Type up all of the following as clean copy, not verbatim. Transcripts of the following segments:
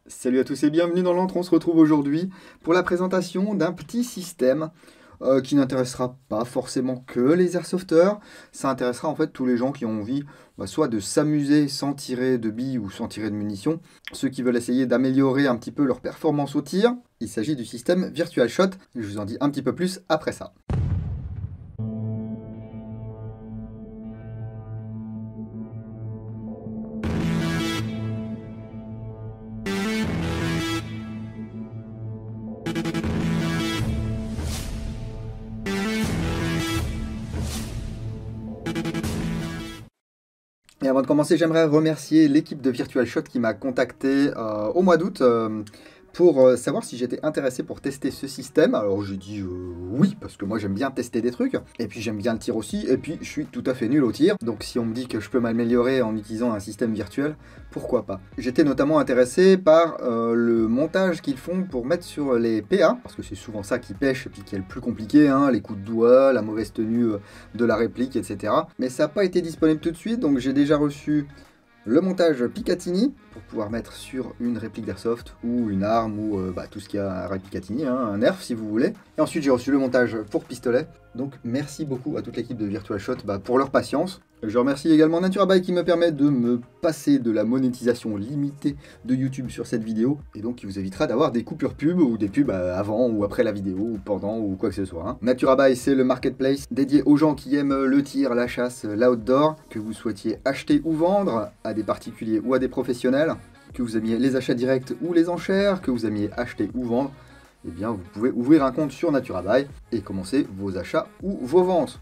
Salut à tous et bienvenue dans l'Antre. On se retrouve aujourd'hui pour la présentation d'un petit système qui n'intéressera pas forcément que les airsofters. Ça intéressera en fait tous les gens qui ont envie soit de s'amuser sans tirer de billes ou sans tirer de munitions, ceux qui veulent essayer d'améliorer un petit peu leur performance au tir. Il s'agit du système Virtual Shot. Je vous en dis un petit peu plus après ça. Et avant de commencer, j'aimerais remercier l'équipe de Virtual Shot qui m'a contacté au mois d'août pour savoir si j'étais intéressé pour tester ce système. Alors j'ai dit oui, parce que moi j'aime bien tester des trucs, et puis j'aime bien le tir aussi, et puis je suis tout à fait nul au tir. Donc si on me dit que je peux m'améliorer en utilisant un système virtuel, pourquoi pas. J'étais notamment intéressé par le montage qu'ils font pour mettre sur les PA, parce que c'est souvent ça qui pêche, et puis qui est le plus compliqué, hein, les coups de doigt, la mauvaise tenue de la réplique, etc. Mais ça n'a pas été disponible tout de suite, donc j'ai déjà reçu le montage Picatinny pour pouvoir mettre sur une réplique d'Airsoft ou une arme ou tout ce qu'il y a à Picatinny, hein, un nerf si vous voulez. Et ensuite j'ai reçu le montage pour pistolet. Donc merci beaucoup à toute l'équipe de Virtual Shot pour leur patience. Je remercie également NaturaBuy qui me permet de me passer de la monétisation limitée de YouTube sur cette vidéo et donc qui vous évitera d'avoir des coupures pub ou des pubs avant ou après la vidéo ou pendant ou quoi que ce soit. Hein. NaturaBuy, c'est le marketplace dédié aux gens qui aiment le tir, la chasse, l'outdoor, que vous souhaitiez acheter ou vendre à des particuliers ou à des professionnels, que vous aimiez les achats directs ou les enchères, que vous aimiez acheter ou vendre. Eh bien, vous pouvez ouvrir un compte sur NaturaBuy et commencer vos achats ou vos ventes.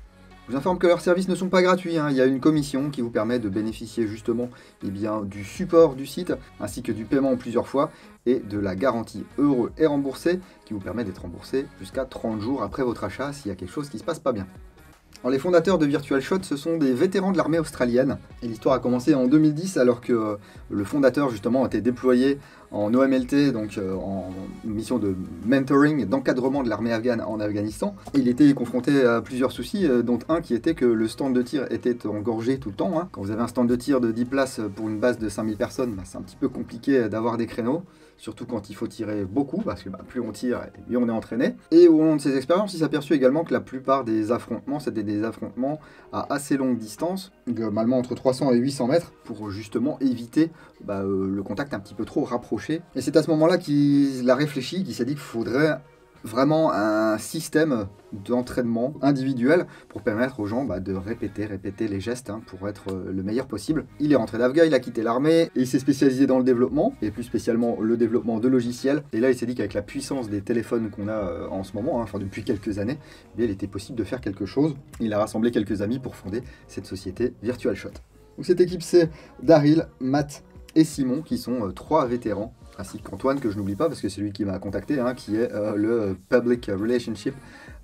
Je vous informe que leurs services ne sont pas gratuits, hein. Il y a une commission qui vous permet de bénéficier justement du support du site, ainsi que du paiement en plusieurs fois, et de la garantie heureux et remboursé, qui vous permet d'être remboursé jusqu'à 30 jours après votre achat s'il y a quelque chose qui se passe pas bien. Alors, les fondateurs de Virtual Shot, ce sont des vétérans de l'armée australienne. Et l'histoire a commencé en 2010 alors que le fondateur justement était déployé en OMLT, donc en mission de mentoring, d'encadrement de l'armée afghane en Afghanistan. Et il était confronté à plusieurs soucis, dont un qui était que le stand de tir était engorgé tout le temps. Hein. Quand vous avez un stand de tir de 10 places pour une base de 5000 personnes, c'est un petit peu compliqué d'avoir des créneaux. Surtout quand il faut tirer beaucoup, parce que plus on tire, et on est entraîné. Et au long de ces expériences, il s'est aperçu également que la plupart des affrontements, c'était des affrontements à assez longue distance, globalement entre 300 et 800 mètres, pour justement éviter le contact un petit peu trop rapproché. Et c'est à ce moment-là qu'il a réfléchi, qu'il s'est dit qu'il faudrait vraiment un système d'entraînement individuel pour permettre aux gens de répéter les gestes pour être le meilleur possible. Il est rentré d'Afghan, il a quitté l'armée et il s'est spécialisé dans le développement, et plus spécialement le développement de logiciels. Et là, il s'est dit qu'avec la puissance des téléphones qu'on a en ce moment, enfin depuis quelques années, il était possible de faire quelque chose. Il a rassemblé quelques amis pour fonder cette société Virtual Shot. Donc cette équipe, c'est Daryl, Matt et Simon, qui sont 3 vétérans, ainsi qu'Antoine, que je n'oublie pas parce que c'est lui qui m'a contacté, qui est le Public Relationship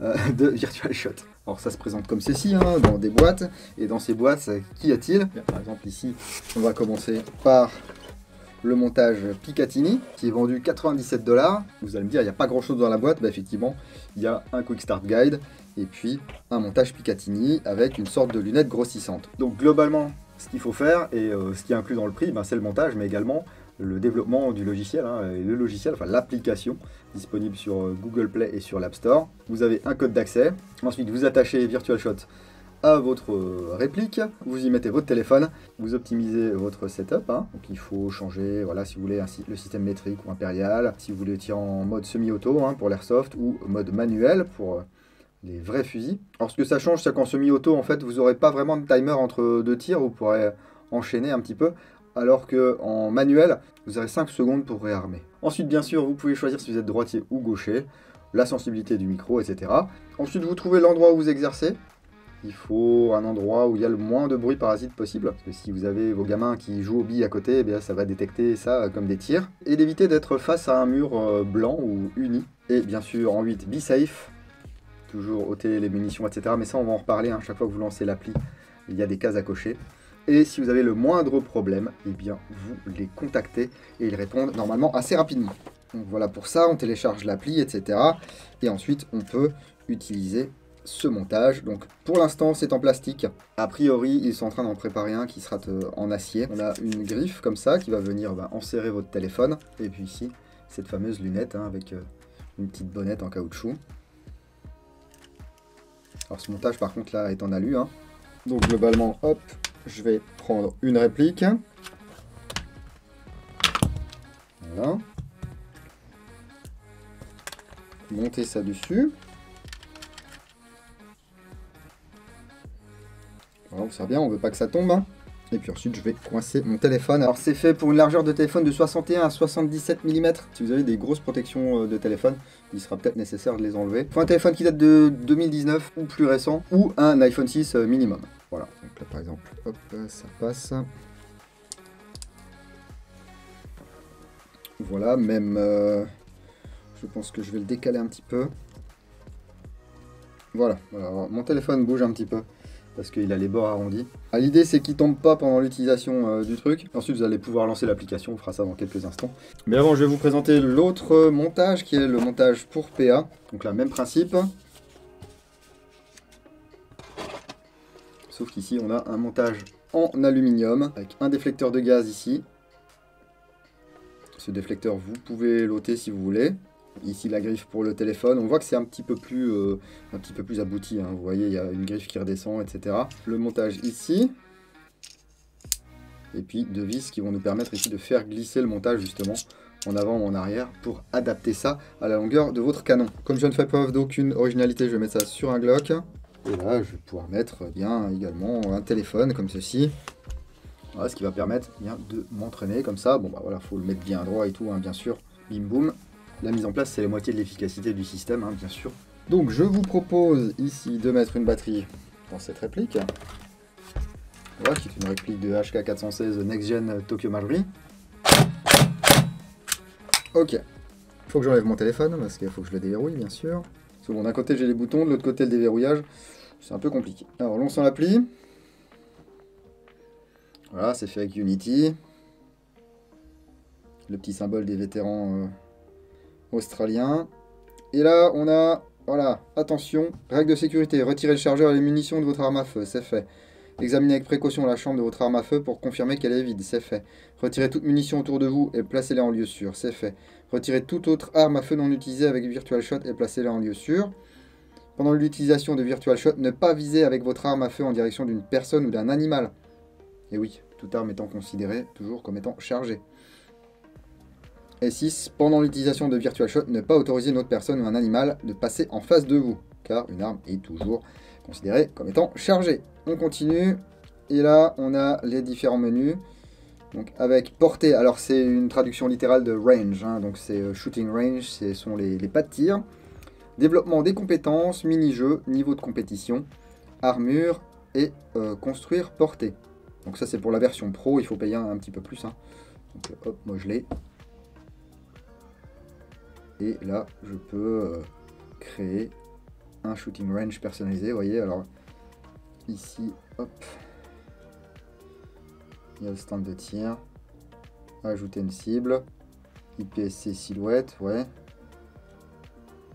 de Virtual Shot. Alors ça se présente comme ceci, dans des boîtes, et dans ces boîtes, qu'y a-t-il? Par exemple ici, on va commencer par le montage Picatinny, qui est vendu 97 $. Vous allez me dire, il n'y a pas grand chose dans la boîte. Effectivement, il y a un Quick Start Guide, et puis un montage Picatinny avec une sorte de lunette grossissante. Donc globalement, ce qu'il faut faire, et ce qui est inclus dans le prix, c'est le montage, mais également le développement du logiciel, et le logiciel, enfin l'application disponible sur Google Play et sur l'App Store. Vous avez un code d'accès. Ensuite, vous attachez Virtual Shot à votre réplique, vous y mettez votre téléphone, vous optimisez votre setup. Donc il faut changer, si vous voulez le système métrique ou impérial, si vous voulez tirer en mode semi-auto pour l'airsoft ou mode manuel pour les vrais fusils. Alors ce que ça change, c'est qu'en semi-auto, en fait, vous n'aurez pas vraiment de timer entre 2 tirs, vous pourrez enchaîner un petit peu, alors qu'en manuel, vous avez 5 secondes pour réarmer. Ensuite, bien sûr, vous pouvez choisir si vous êtes droitier ou gaucher, la sensibilité du micro, etc. Ensuite, vous trouvez l'endroit où vous exercez. Il faut un endroit où il y a le moins de bruit parasite possible, parce que si vous avez vos gamins qui jouent aux billes à côté, ça va détecter ça comme des tirs. Et d'éviter d'être face à un mur blanc ou uni. Et bien sûr, en 8, be safe. Toujours ôter les munitions, etc. Mais ça, on va en reparler. Chaque fois que vous lancez l'appli, il y a des cases à cocher. Et si vous avez le moindre problème, vous les contactez et ils répondent normalement assez rapidement. Donc voilà, pour ça, on télécharge l'appli, etc. Et ensuite, on peut utiliser ce montage. Donc pour l'instant c'est en plastique. A priori ils sont en train d'en préparer un qui sera en acier. On a une griffe comme ça qui va venir enserrer votre téléphone. Et puis ici cette fameuse lunette hein, avec une petite bonnette en caoutchouc. Alors ce montage par contre là est en alu. Hein. Donc globalement hop, je vais prendre une réplique. Voilà. Monter ça dessus. Voilà, on sert bien, on veut pas que ça tombe. Hein. Et puis ensuite je vais coincer mon téléphone. Alors c'est fait pour une largeur de téléphone de 61 à 77 mm. Si vous avez des grosses protections de téléphone, il sera peut-être nécessaire de les enlever. Il faut un téléphone qui date de 2019 ou plus récent, ou un iPhone 6 minimum. Voilà, donc là par exemple, hop, ça passe. Voilà, même je pense que je vais le décaler un petit peu. Voilà, alors, mon téléphone bouge un petit peu parce qu'il a les bords arrondis. Ah, l'idée c'est qu'il tombe pas pendant l'utilisation du truc. Ensuite vous allez pouvoir lancer l'application, on fera ça dans quelques instants. Mais avant je vais vous présenter l'autre montage qui est le montage pour PA. Donc là même principe. Sauf qu'ici on a un montage en aluminium avec un déflecteur de gaz ici. Ce déflecteur vous pouvez l'ôter si vous voulez. Ici la griffe pour le téléphone, on voit que c'est un petit peu plus abouti, hein. Vous voyez il y a une griffe qui redescend, etc. Le montage ici, et puis deux vis qui vont nous permettre ici de faire glisser le montage justement en avant ou en arrière pour adapter ça à la longueur de votre canon. Comme je ne fais preuve d'aucune originalité, je vais mettre ça sur un Glock, et là je vais pouvoir mettre bien également un téléphone comme ceci. Voilà, ce qui va permettre bien de m'entraîner comme ça. Bon bah voilà, faut le mettre bien droit et tout, hein, bien sûr. Bim boum. La mise en place, c'est la moitié de l'efficacité du système, hein, bien sûr. Donc je vous propose ici de mettre une batterie dans cette réplique. Voilà, qui est une réplique de HK416 Next Gen Tokyo Marui. Ok. Il faut que j'enlève mon téléphone, parce qu'il faut que je le déverrouille, bien sûr. Parce que bon, d'un côté j'ai les boutons, de l'autre côté le déverrouillage. C'est un peu compliqué. Alors lançons l'appli. Voilà, c'est fait avec Unity. Le petit symbole des vétérans australiens. Et là, on a, voilà, attention, règle de sécurité, retirez le chargeur et les munitions de votre arme à feu, c'est fait. Examinez avec précaution la chambre de votre arme à feu pour confirmer qu'elle est vide, c'est fait. Retirez toute munition autour de vous et placez-les en lieu sûr, c'est fait. Retirez toute autre arme à feu non utilisée avec Virtual Shot et placez-les en lieu sûr. Pendant l'utilisation de Virtual Shot, ne pas viser avec votre arme à feu en direction d'une personne ou d'un animal. Et oui, toute arme étant considérée toujours comme étant chargée. Et 6. Pendant l'utilisation de Virtual Shot, ne pas autoriser une autre personne ou un animal de passer en face de vous, car une arme est toujours considérée comme étant chargée. On continue, et là on a les différents menus. Donc avec portée, alors c'est une traduction littérale de range, hein, donc c'est shooting range, ce sont les pas de tir. Développement des compétences, mini-jeux, niveau de compétition, armure et construire portée. Donc ça c'est pour la version pro, il faut payer un petit peu plus. Hein. Donc hop, moi je l'ai. Et là, je peux créer un shooting range personnalisé. Vous voyez, alors ici, hop, il y a le stand de tir. Ajouter une cible. IPSC silhouette, ouais.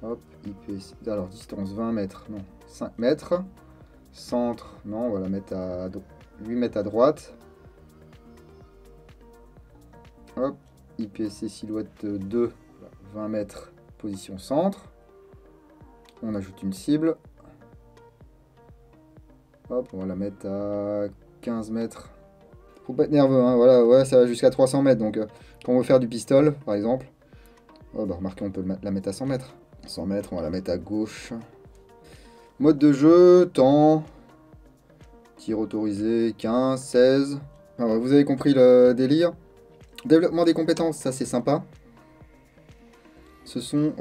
Hop, IPSC. Alors, distance 20 mètres, non, 5 mètres. Centre, non, on va la mettre à 8 mètres à droite. Hop, IPSC silhouette 2. 20 mètres, position centre. On ajoute une cible. Hop, on va la mettre à 15 mètres. Faut pas être nerveux, hein, voilà, ouais, ça va jusqu'à 300 mètres. Donc, quand on veut faire du pistol, par exemple, oh, bah, remarquez, on peut la mettre à 100 mètres. 100 mètres, on va la mettre à gauche. Mode de jeu, temps. Tir autorisé, 15, 16. Alors, vous avez compris le délire. Développement des compétences, ça c'est sympa. Ce sont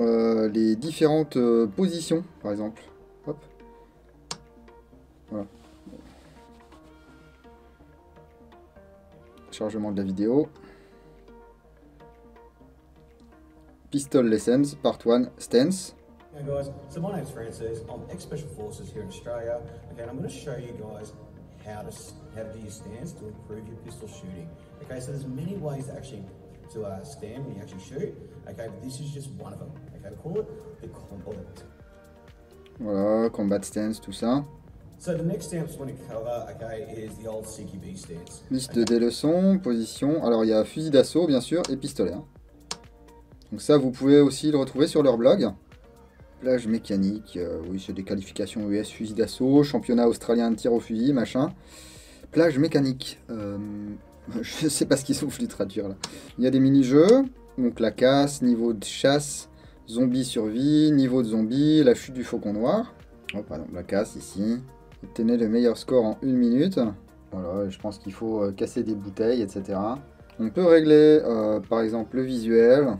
les différentes positions, par exemple. Hop. Voilà. Chargement de la vidéo. Pistol Lessons, Part 1, Stance. Hey guys, so my name's Francis. I'm ex-Special Forces here in Australia. Okay, and I'm going to show you guys how to do your stance to improve your pistol shooting. Okay, so there's many ways to actually stand when you actually shoot. Okay, but this is just one of them. Okay, call it the component. Voilà, combat stance, tout ça. So the next stance we want to cover, okay, is the old CQB stance. Liste des leçons, position. Alors il y a fusil d'assaut bien sûr et pistolet. Hein. Donc ça vous pouvez aussi le retrouver sur leur blog. Plage mécanique, oui c'est des qualifications US, fusil d'assaut, championnat australien de tir au fusil, machin. Plage mécanique. Je sais pas ce qu'ils soufflent les traduire là. Il y a des mini-jeux, donc la casse, niveau de chasse, zombie survie, niveau de zombie, la chute du faucon noir. Oh pardon, la casse ici. Obtenez le meilleur score en 1 minute. Voilà, je pense qu'il faut casser des bouteilles, etc. On peut régler par exemple le visuel,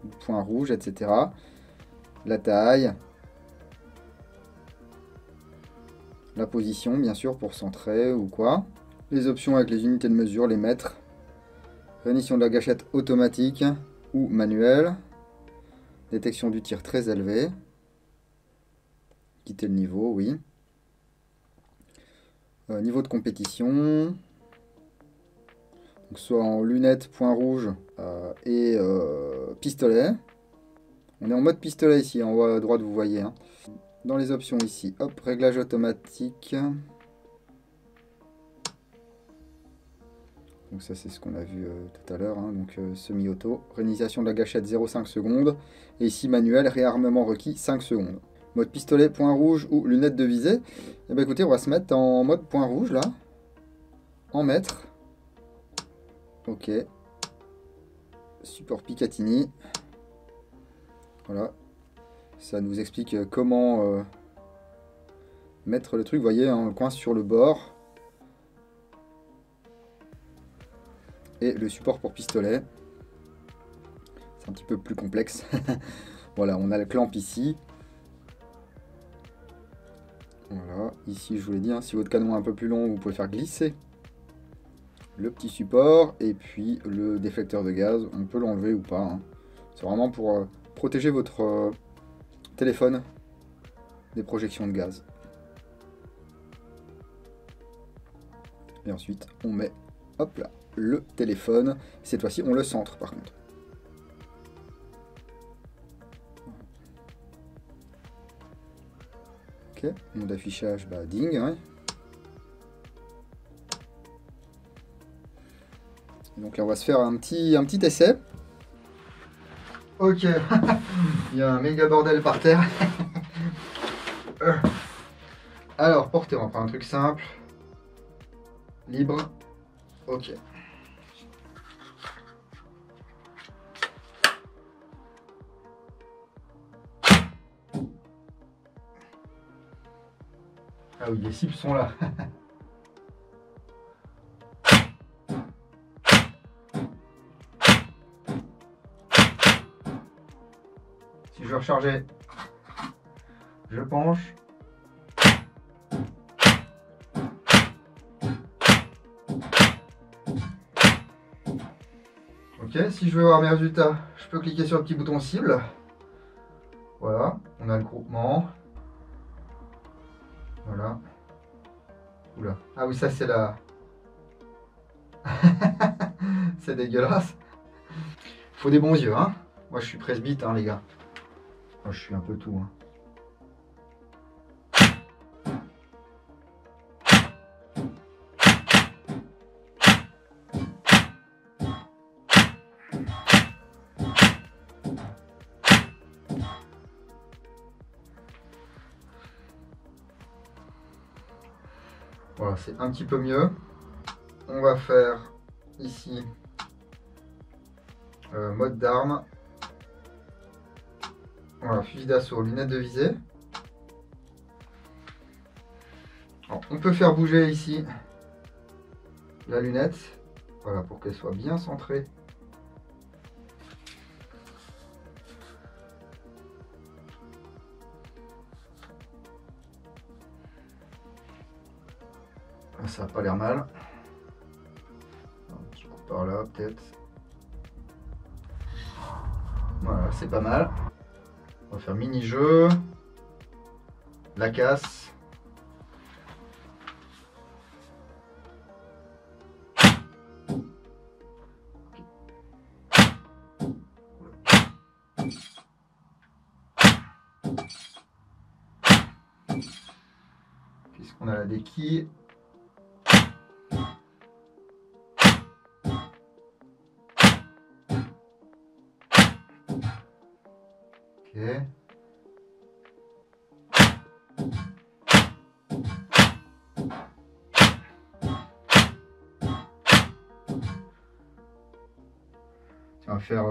le point rouge, etc. La taille. La position, bien sûr, pour centrer ou quoi. Les options avec les unités de mesure, les mètres. Réunition de la gâchette automatique ou manuelle. Détection du tir très élevé. Quitter le niveau, oui. Niveau de compétition. Donc, soit en lunettes, point rouge et pistolet. On est en mode pistolet ici, en haut à droite, vous voyez. Hein. Dans les options ici, hop, réglage automatique. Donc ça c'est ce qu'on a vu tout à l'heure, hein. Donc semi-auto. Réinitialisation de la gâchette 0,5 secondes. Et ici manuel, réarmement requis 5 secondes. Mode pistolet, point rouge ou lunettes de visée. Et bien écoutez, on va se mettre en mode point rouge là. En mètre. Ok. Support Picatinny. Voilà. Ça nous explique comment mettre le truc. Vous voyez, hein, on le coince sur le bord. Et le support pour pistolet. C'est un petit peu plus complexe. Voilà, on a le clamp ici. Voilà, ici je vous l'ai dit, hein, si votre canon est un peu plus long, vous pouvez faire glisser le petit support. Et puis le déflecteur de gaz, on peut l'enlever ou pas. Hein. C'est vraiment pour protéger votre téléphone des projections de gaz. Et ensuite, on met, hop là, le téléphone. Cette fois-ci, on le centre par contre. Ok, mode d'affichage, bah ding. Ouais. Donc là, on va se faire un petit essai. Ok, il y a un méga bordel par terre. Alors, portée, on va prendre un truc simple. Libre. Ok. Ah oui, les cibles sont là. Si je veux recharger, je penche. Ok, si je veux avoir mes résultats, je peux cliquer sur le petit bouton cible. Voilà, on a le groupement. Voilà. Oula. Ah oui, ça c'est la... c'est dégueulasse. Faut des bons yeux, hein. Moi je suis presbyte, hein, les gars. Moi je suis un peu tout, hein. Voilà, c'est un petit peu mieux. On va faire ici mode d'arme. Voilà, fusil d'assaut, lunettes de visée. Alors, on peut faire bouger ici la lunette. Voilà, pour qu'elle soit bien centrée. Ça n'a pas l'air mal. Un petit coup par là, peut-être. Voilà, c'est pas mal. On va faire mini-jeu. La casse. On a la déquille. Ok. On va faire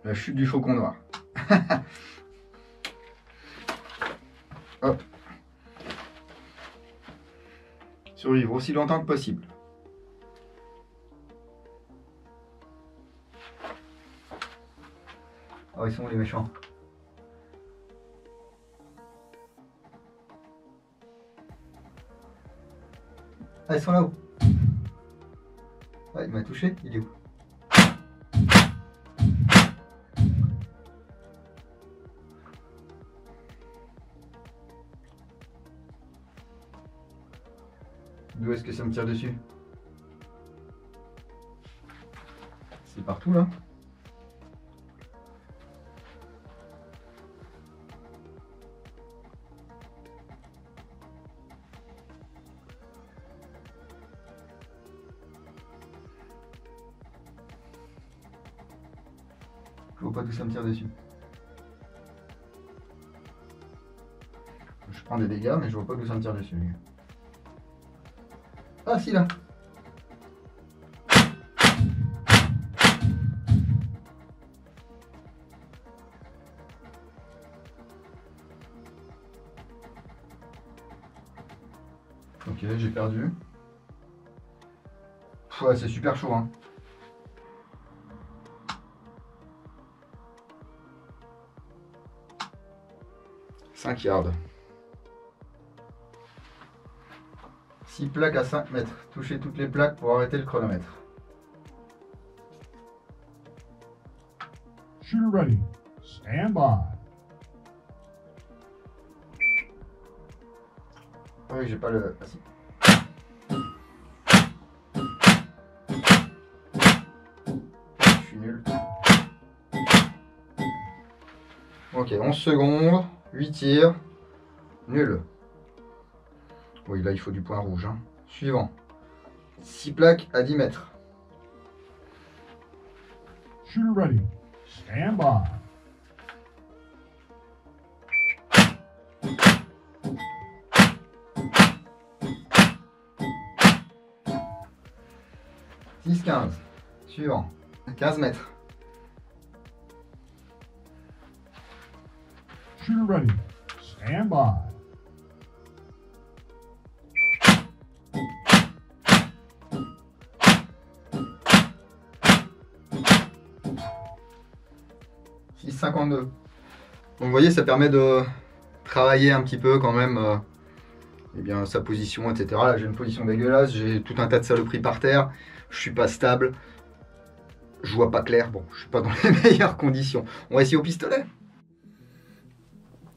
la chute du faucon noir. Hop. Survivre aussi longtemps que possible. Oh, ils sont où les méchants? Ah, ils sont là-haut. Ah, il m'a touché, il est où? D'où est-ce que ça me tire dessus? C'est partout là. Je vois pas d'où ça me tire dessus. Je prends des dégâts mais je vois pas d'où ça me tire dessus. Les gars. Ah si là. Ok, j'ai perdu. Ouais, c'est super chaud hein. 5 yards. 6 plaques à 5 mètres. Touchez toutes les plaques pour arrêter le chronomètre. Shooter ready. Stand by. Ah oui, j'ai pas le... Ah, si. Je suis nul. Ok, 11 secondes, 8 tirs, nul. Oui, là il faut du point rouge. Hein. Suivant. 6 plaques à 10 mètres. Shooter ready. Stand by. « 10-15. Suivant. 15 mètres. Shooter ready. Stand by. « 6,52. » Donc vous voyez, ça permet de travailler un petit peu quand même eh bien, sa position, etc. Là j'ai une position dégueulasse, j'ai tout un tas de saloperies par terre, je suis pas stable, je vois pas clair, bon, je suis pas dans les meilleures conditions. On va essayer au pistolet.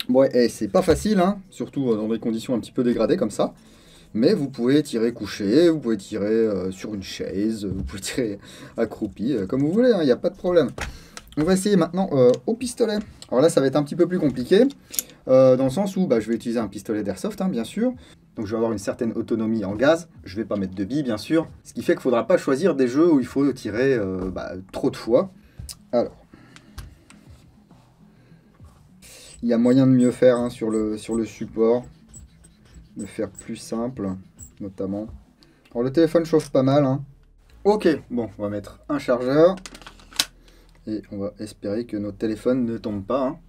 Ouais, et c'est pas facile, hein, surtout dans des conditions un petit peu dégradées comme ça. Mais vous pouvez tirer couché, vous pouvez tirer sur une chaise, vous pouvez tirer accroupi, comme vous voulez, il n'y a pas de problème. On va essayer maintenant au pistolet. Alors là, ça va être un petit peu plus compliqué, dans le sens où je vais utiliser un pistolet d'airsoft, hein, bien sûr. Donc je vais avoir une certaine autonomie en gaz. Je vais pas mettre de billes, bien sûr. Ce qui fait qu'il ne faudra pas choisir des jeux où il faut tirer trop de fois. Alors, il y a moyen de mieux faire hein, sur le support. De faire plus simple, notamment. Alors le téléphone chauffe pas mal. Hein. Ok, bon, on va mettre un chargeur. Et on va espérer que notre téléphone ne tombe pas. Hein.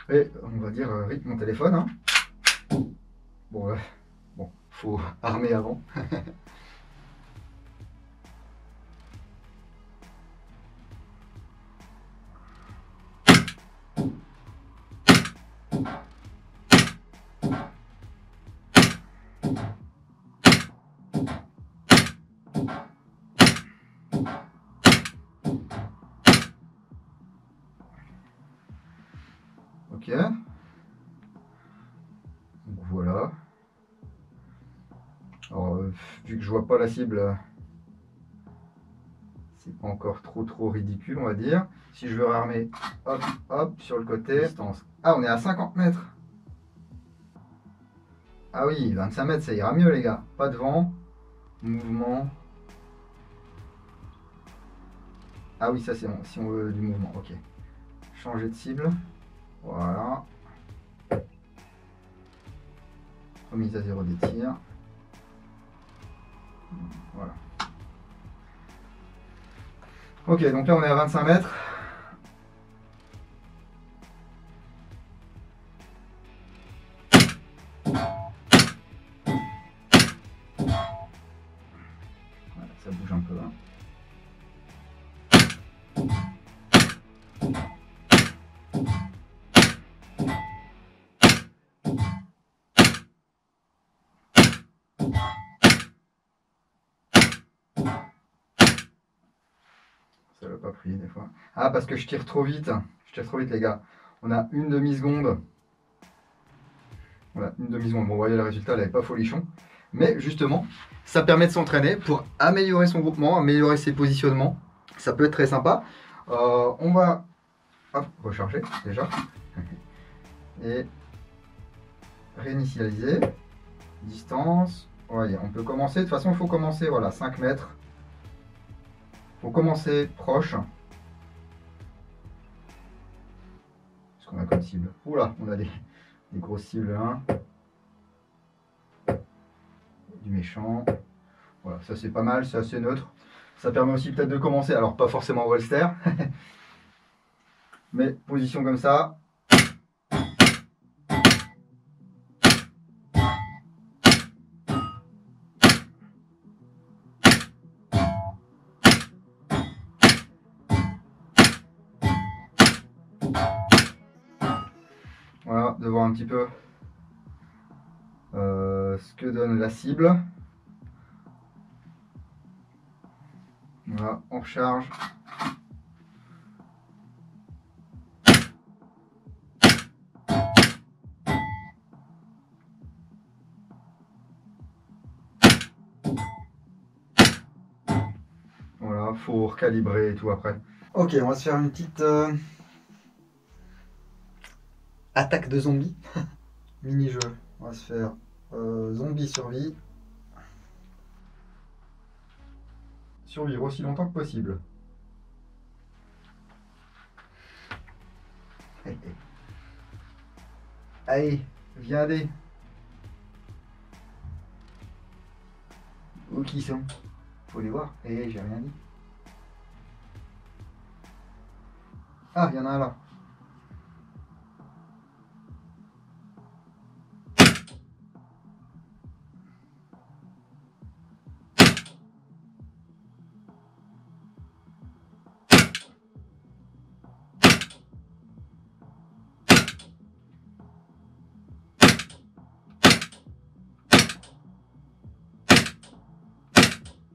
Et on va dire rip mon téléphone. Hein. Bon, faut armer avant. Ok. Donc voilà. Alors, vu que je vois pas la cible, c'est pas encore trop ridicule, on va dire. Si je veux réarmer, hop, hop, sur le côté. Distance. Ah, on est à 50 mètres. Ah oui, 25 mètres, ça ira mieux, les gars. Pas de vent. Mouvement. Ah oui, ça c'est bon. Si on veut du mouvement, ok. Changer de cible. Voilà. Remise à 0 des tirs. Voilà. Ok, donc là on est à 25 mètres. Voilà, ça bouge un peu. Hein. Ça va pas prier des fois. Ah, parce que je tire trop vite. Je tire trop vite, les gars. On a une demi-seconde. Voilà, une demi-seconde. Bon, vous voyez, le résultat, elle n'est pas folichon. Mais justement, ça permet de s'entraîner pour améliorer son groupement, améliorer ses positionnements. Ça peut être très sympa. On va hop, recharger déjà. Et réinitialiser. Distance. Voyez, on peut commencer. De toute façon, il faut commencer, voilà, 5 mètres. Il faut commencer proche. Ce qu'on a comme cible. Oula, on a des grosses cibles, hein. Du méchant. Voilà, ça c'est pas mal, c'est assez neutre. Ça permet aussi peut-être de commencer, alors pas forcément au holster, mais position comme ça. Voilà, de voir un petit peu ce que donne la cible. Voilà, on recharge. Voilà, faut recalibrer et tout après. Ok, on va se faire une petite attaque de zombies. Mini-jeu. On va se faire zombie survie. Survivre aussi longtemps que possible. Allez, viendez. Où qui sont? Faut les voir. Eh, j'ai rien dit. Ah, il y en a un là.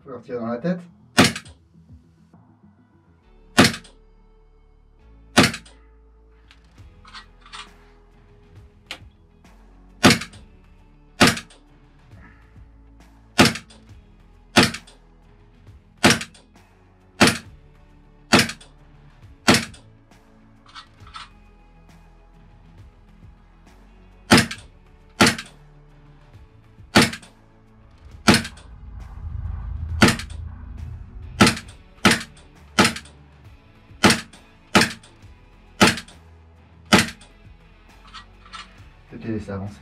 Faut leur tirer dans la tête. Peut-être les laisser avancer.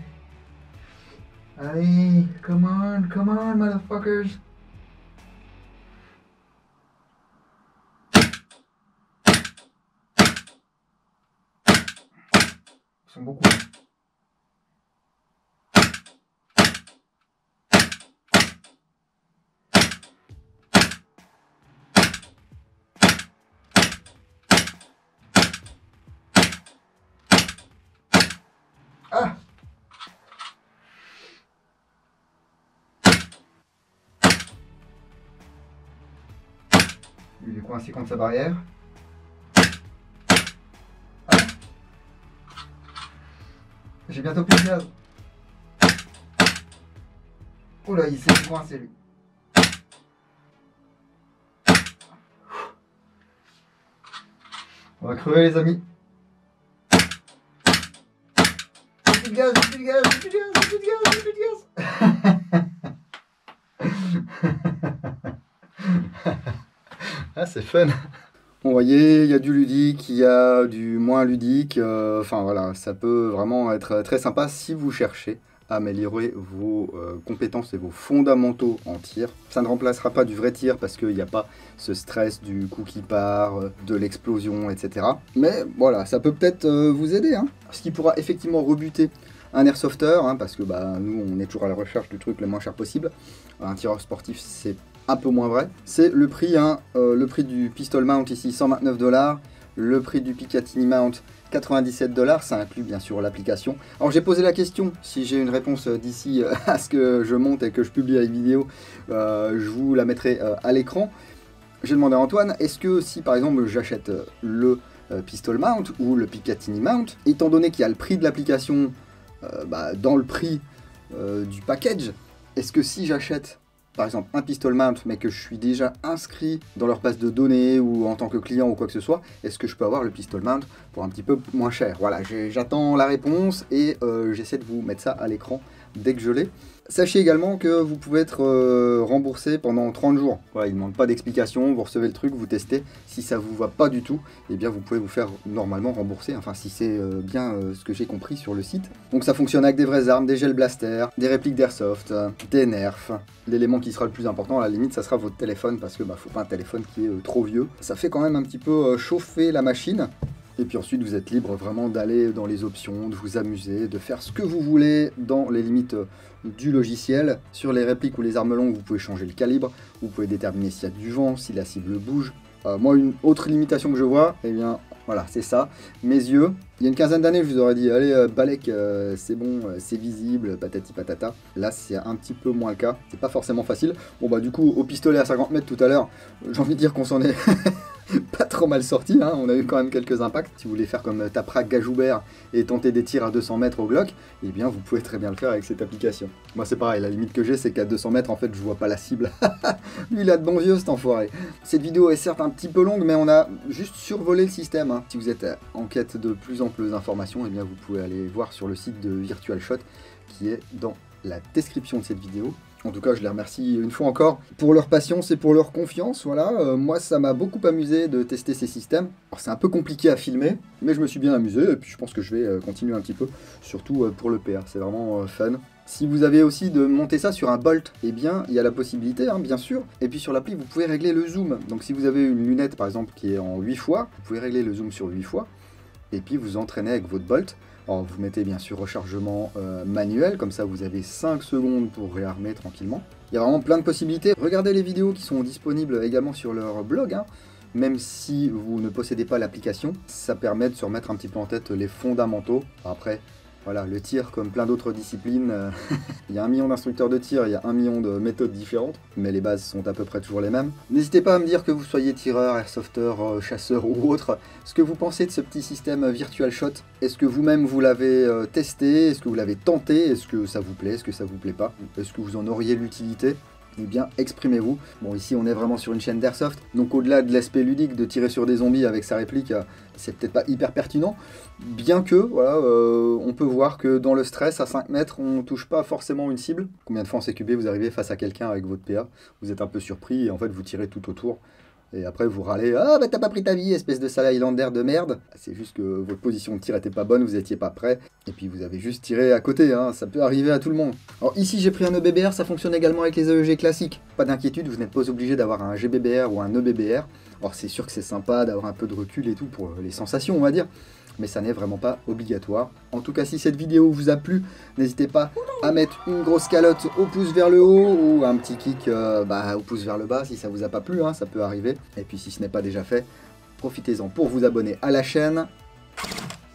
Allez, come on, motherfuckers. Ils sont beaucoup. Ah! Il est coincé contre sa barrière. Ah. J'ai bientôt plus de gaz. Oh là, il s'est coincé lui. On va crever les amis. plus de gaz, j'ai plus de gaz, j'ai plus de gaz, j'ai plus de gaz, j'ai plus de gaz. Ah, c'est fun. Bon, vous voyez, il y a du ludique, il y a du moins ludique. Enfin voilà, ça peut vraiment être très sympa si vous cherchez à améliorer vos compétences et vos fondamentaux en tir. Ça ne remplacera pas du vrai tir parce qu'il n'y a pas ce stress du coup qui part, de l'explosion, etc. Mais voilà, ça peut peut-être vous aider. Hein. Ce qui pourra effectivement rebuter un airsofter, hein, parce que bah, nous on est toujours à la recherche du truc le moins cher possible. Un tireur sportif c'est un peu moins vrai. C'est le prix, hein, le prix du pistol mount ici 129 $, le prix du Picatinny mount 97 $, ça inclut bien sûr l'application. Alors j'ai posé la question, si j'ai une réponse d'ici à ce que je monte et que je publie la vidéo, je vous la mettrai à l'écran. J'ai demandé à Antoine, est-ce que si par exemple j'achète le pistol mount ou le Picatinny mount, étant donné qu'il y a le prix de l'application dans le prix du package, est-ce que si j'achète par exemple un pistol mount mais que je suis déjà inscrit dans leur base de données ou en tant que client ou quoi que ce soit, est-ce que je peux avoir le pistol mount pour un petit peu moins cher? Voilà, j'attends la réponse et j'essaie de vous mettre ça à l'écran dès que je l'ai. Sachez également que vous pouvez être remboursé pendant 30 jours. Voilà, il ne demande pas d'explication, vous recevez le truc, vous testez. Si ça ne vous va pas du tout, eh bien vous pouvez vous faire normalement rembourser, enfin si c'est bien ce que j'ai compris sur le site. Donc ça fonctionne avec des vraies armes, des gel blasters, des répliques d'airsoft, des nerfs. L'élément qui sera le plus important, à la limite, ça sera votre téléphone, parce que faut pas un téléphone qui est trop vieux. Ça fait quand même un petit peu chauffer la machine. Et puis ensuite, vous êtes libre vraiment d'aller dans les options, de vous amuser, de faire ce que vous voulez dans les limites du logiciel. Sur les répliques ou les armes longues, vous pouvez changer le calibre, vous pouvez déterminer s'il y a du vent, si la cible bouge. Moi, une autre limitation que je vois, eh bien, voilà, c'est ça. Mes yeux, il y a une quinzaine d'années, je vous aurais dit, allez, Balek, c'est bon, c'est visible, patati patata. Là, c'est un petit peu moins le cas. C'est pas forcément facile. Bon, bah, du coup, au pistolet à 50 mètres tout à l'heure, j'ai envie de dire qu'on s'en est pas trop mal sorti, hein. On a eu quand même quelques impacts. Si vous voulez faire comme Taprak Gajoubert et tenter des tirs à 200 mètres au Glock, eh bien, vous pouvez très bien le faire avec cette application. Moi, c'est pareil, la limite que j'ai, c'est qu'à 200 mètres, en fait, je vois pas la cible. Lui, il a de bons yeux, cet enfoiré. Cette vidéo est certes un petit peu longue, mais on a juste survolé le système. Hein. Si vous êtes en quête de plus amples informations, eh bien, vous pouvez aller voir sur le site de Virtual Shot, qui est dans la description de cette vidéo. En tout cas, je les remercie une fois encore pour leur patience et pour leur confiance. Voilà, moi, ça m'a beaucoup amusé de tester ces systèmes. Alors, c'est un peu compliqué à filmer, mais je me suis bien amusé. Et puis, je pense que je vais continuer un petit peu, surtout pour le PR. C'est vraiment fun. Si vous avez aussi de monter ça sur un Bolt, eh bien, il y a la possibilité, hein, bien sûr. Et puis, sur l'appli, vous pouvez régler le zoom. Donc, si vous avez une lunette, par exemple, qui est en 8 fois, vous pouvez régler le zoom sur 8 fois. Et puis, vous entraînez avec votre Bolt. Alors, vous mettez bien sûr rechargement manuel, comme ça vous avez 5 secondes pour réarmer tranquillement. Il y a vraiment plein de possibilités. Regardez les vidéos qui sont disponibles également sur leur blog, hein. Même si vous ne possédez pas l'application, ça permet de se remettre un petit peu en tête les fondamentaux. Après, voilà, le tir, comme plein d'autres disciplines, il y a 1 million d'instructeurs de tir, il y a 1 million de méthodes différentes, mais les bases sont à peu près toujours les mêmes. N'hésitez pas à me dire que vous soyez tireur, airsofter, chasseur ou autre, ce que vous pensez de ce petit système Virtual Shot. Est-ce que vous-même vous l'avez testé? Est-ce que vous l'avez tenté? Est-ce que ça vous plaît? Est-ce que ça vous plaît pas? Est-ce que vous en auriez l'utilité? Eh bien, exprimez-vous. Bon, ici, on est vraiment sur une chaîne d'airsoft, donc au-delà de l'aspect ludique de tirer sur des zombies avec sa réplique, c'est peut-être pas hyper pertinent, bien que, voilà, on peut voir que dans le stress, à 5 mètres, on touche pas forcément une cible. Combien de fois en CQB, vous arrivez face à quelqu'un avec votre PA, vous êtes un peu surpris, et en fait, vous tirez tout autour, et après vous râlez « Ah bah t'as pas pris ta vie, espèce de sale Highlander de merde !» C'est juste que votre position de tir était pas bonne, vous étiez pas prêt, et puis vous avez juste tiré à côté, hein. Ça peut arriver à tout le monde. Alors ici j'ai pris un EBBR, ça fonctionne également avec les AEG classiques. Pas d'inquiétude, vous n'êtes pas obligé d'avoir un GBBR ou un EBBR. Alors c'est sûr que c'est sympa d'avoir un peu de recul et tout pour les sensations, on va dire, mais ça n'est vraiment pas obligatoire. En tout cas, si cette vidéo vous a plu, n'hésitez pas à mettre une grosse calotte au pouce vers le haut ou un petit kick au pouce vers le bas si ça vous a pas plu, hein, ça peut arriver. Et puis si ce n'est pas déjà fait, profitez-en pour vous abonner à la chaîne.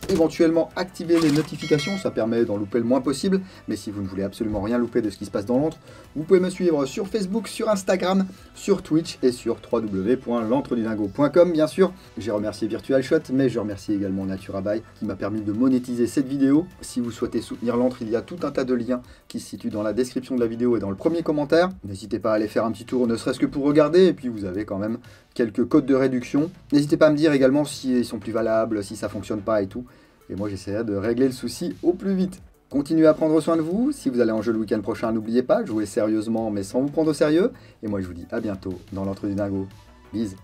Éventuellement activer les notifications, ça permet d'en louper le moins possible, mais si vous ne voulez absolument rien louper de ce qui se passe dans l'antre, vous pouvez me suivre sur Facebook, sur Instagram, sur Twitch et sur www.l'antredudingo.com bien sûr. J'ai remercié Virtual Shot, mais je remercie également Naturabuy qui m'a permis de monétiser cette vidéo. Si vous souhaitez soutenir l'antre, il y a tout un tas de liens qui se situent dans la description de la vidéo et dans le premier commentaire. N'hésitez pas à aller faire un petit tour, ne serait-ce que pour regarder, et puis vous avez quand même quelques codes de réduction. N'hésitez pas à me dire également si ils sont plus valables, si ça fonctionne pas et tout. Et moi j'essaierai de régler le souci au plus vite. Continuez à prendre soin de vous. Si vous allez en jeu le week-end prochain, n'oubliez pas, jouez sérieusement mais sans vous prendre au sérieux. Et moi je vous dis à bientôt dans l'entre du dingo. Bise.